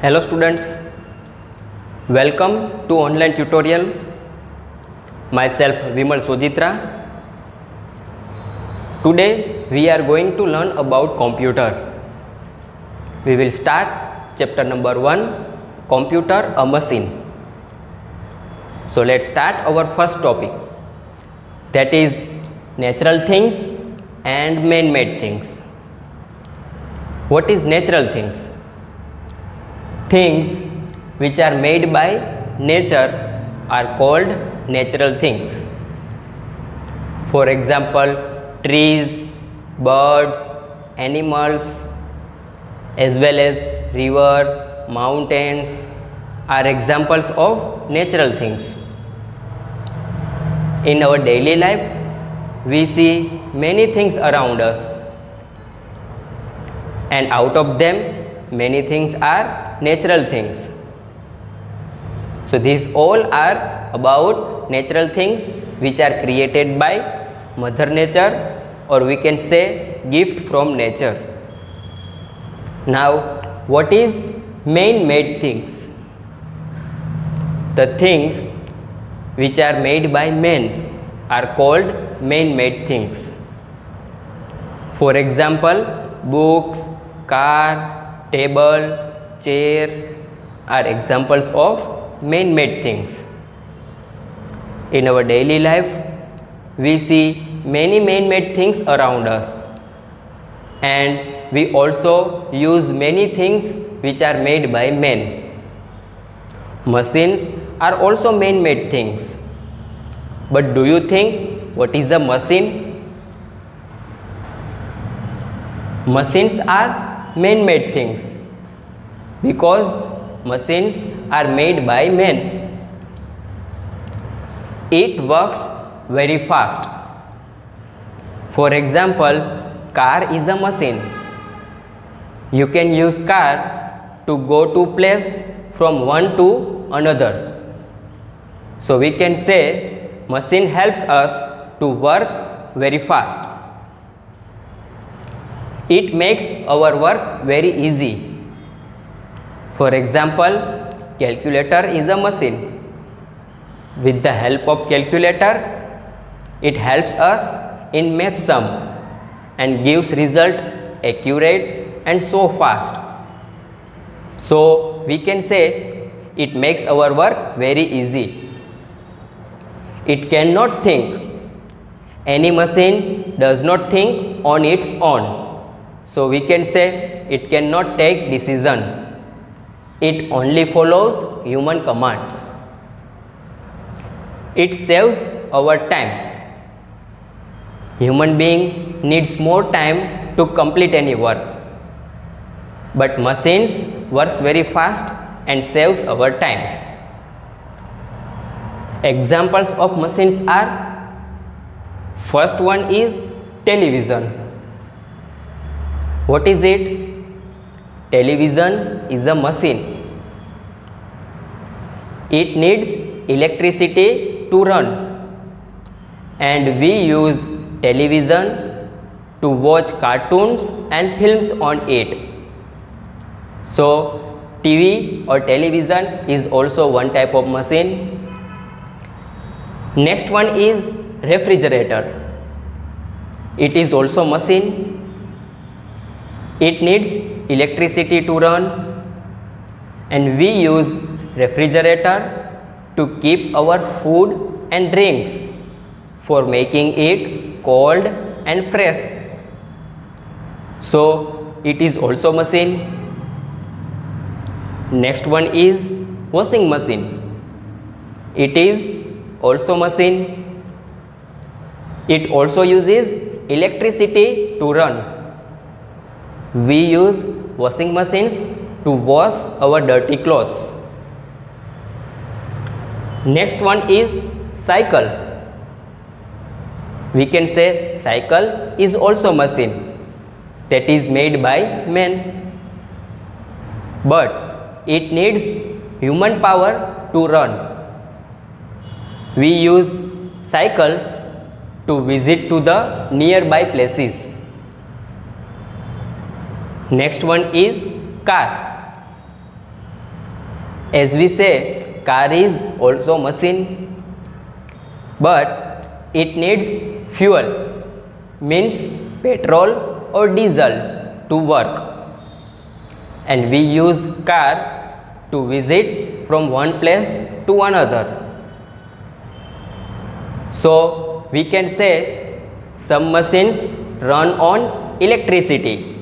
Hello students, welcome to online tutorial. Myself Vimal Sojitra. Today we are going to learn about computer. We will start chapter number 1, computer, a machine. So let's start our first topic, that is natural things and man-made things. What is natural things? Things which are made by nature are called natural things. For example, trees, birds, animals, as well as river, mountains are examples of natural things. In our daily life, we see many things around us, and out of them many things are natural things. So these all are about natural things which are created by Mother Nature, or we can say gift from nature. Now, what is man-made things? The things which are made by man are called man-made things. For example, books, car, table, chair are examples of man-made things. In our daily life, we see many man-made things around us, and we also use many things which are made by men. Machines are also man-made things. But do you think what is a machine? Machines are man-made things because machines are made by men. It works very fast. For example, car is a machine. You can use car to go to place from one to another. So we can say machine helps us to work very fast. It makes our work very easy. For example, calculator is a machine. With the help of calculator, it helps us in math sum and gives result accurate and so fast. So we can say it makes our work very easy. It cannot think. Any machine does not think on its own. So we can say it cannot take decision. It only follows human commands. It saves our time. Human being needs more time to complete any work. But machines works very fast and saves our time. Examples of machines are, first one is television. What is it? Television is a machine. It needs electricity to run, and we use television to watch cartoons and films on it. So TV or television is also one type of machine. Next one is refrigerator. It is also machine. It needs electricity to run, and we use refrigerator to keep our food and drinks for making it cold and fresh. So it is also machine. Next one is washing machine. It is also machine. It also uses electricity to run. We use washing machines to wash our dirty clothes. Next one is cycle. We can say cycle is also machine that is made by men, but it needs human power to run. We use cycle to visit to the nearby places. Next one is car. As we say, car is also machine, but it needs fuel, means petrol or diesel to work, and we use car to visit from one place to another. So we can say some machines run on electricity,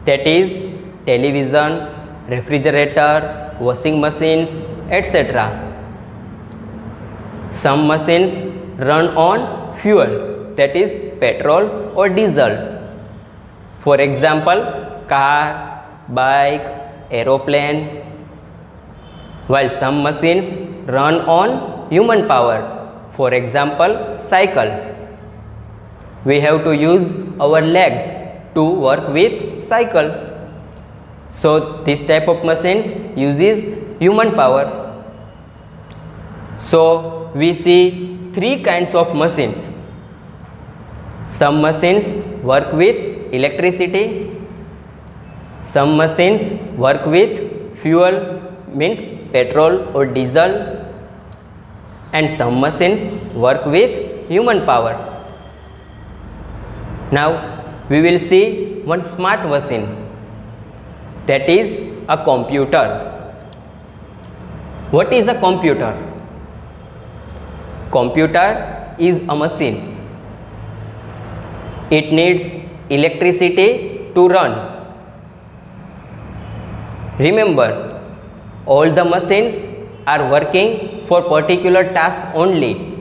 that is television, refrigerator, washing machines, etc. Some machines run on fuel, that is petrol or diesel. For example, car, bike, aeroplane. While some machines run on human power, for example cycle. We have to use our legs to work with cycle. So this type of machines uses human power. So we see three kinds of machines. Some machines work with electricity, some machines work with fuel, means petrol or diesel, and some machines work with human power. Now we will see one smart machine, that is a computer. What is a computer? Computer is a machine. It needs electricity to run. Remember, all the machines are working for particular task only,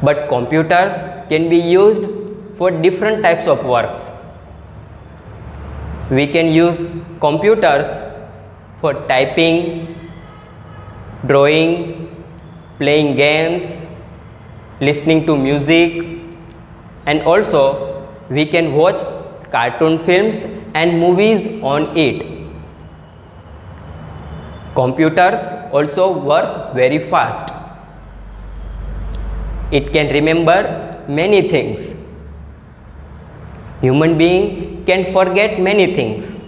but computers can be used for different types of works. We can use computers for typing, drawing, playing games, listening to music, and also we can watch cartoon films and movies on it. Computers also work very fast. It can remember many things. Human being can forget many things,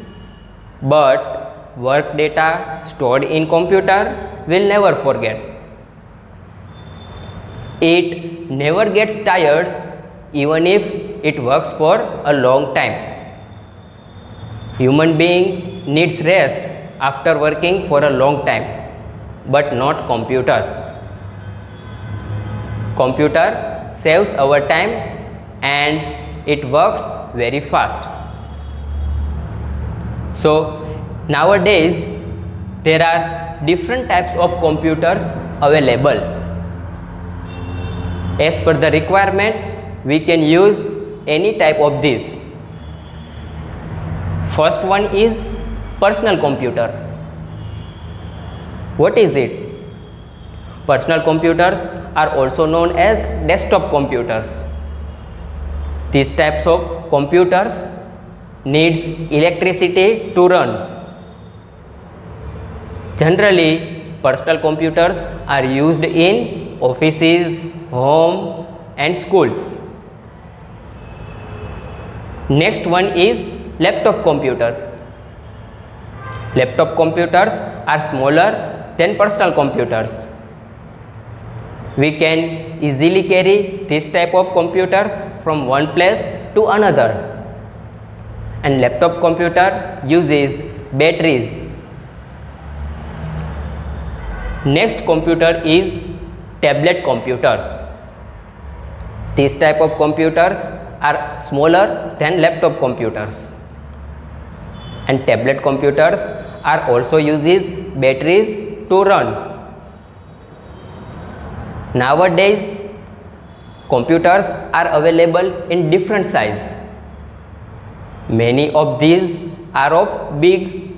but work data stored in computer will never forget. It never gets tired even if it works for a long time. Human being needs rest after working for a long time, but not computer. Computer saves our time and it works very fast. So nowadays there are different types of computers available. As per the requirement, we can use any type of this. First one is personal computer. What is it? Personal computers are also known as desktop computers. These types of computers needs electricity to run. Generally, personal computers are used in offices, home, and schools. Next one is laptop computer. Laptop computers are smaller than personal computers. We can easily carry this type of computers from one place to another. And laptop computer uses batteries. Next computer is tablet computers. This type of computers are smaller than laptop computers. And tablet computers are also uses batteries to run. Nowadays, computers are available in different size. Many of these are of big,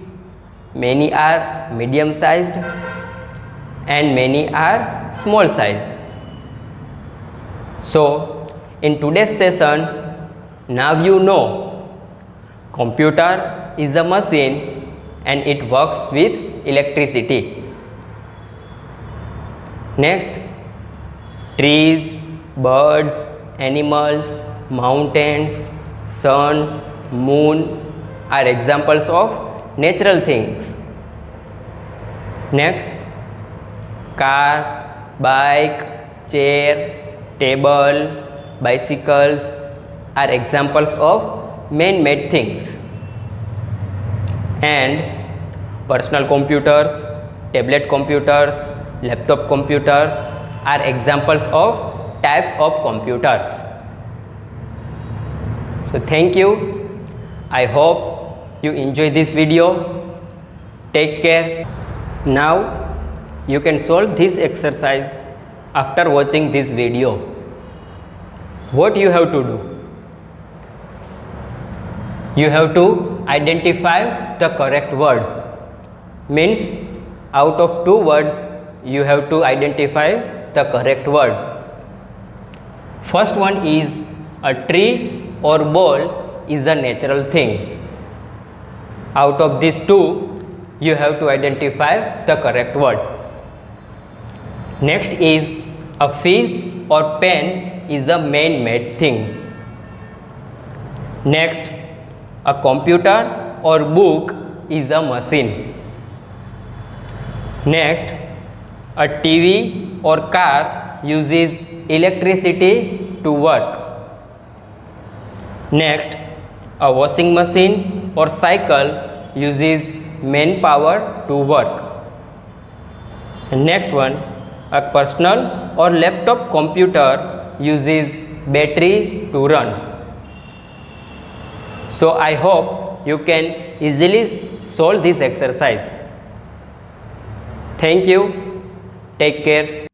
many are medium sized, and many are small sized. So in today's session, now you know computer is a machine and it works with electricity. Next, trees, birds, animals, mountains, sun, moon are examples of natural things. Next, car, bike, chair, table, bicycles are examples of man-made things. And personal computers, tablet computers, laptop computers are examples of types of computers. So thank you. I hope you enjoy this video. Take care. Now you can solve this exercise after watching this video. What you have to do? You have to identify the correct word. Means out of two words you have to identify the correct word. First one is a tree or ball is a natural thing. Out of these two you have to identify the correct word. Next is a fish or pen is a man-made thing. Next, a computer or book is a machine. Next, a TV or car uses electricity to work. Next, a washing machine or cycle uses manpower to work. And next one, a personal or laptop computer uses battery to run. So I hope you can easily solve this exercise. Thank you. Take care.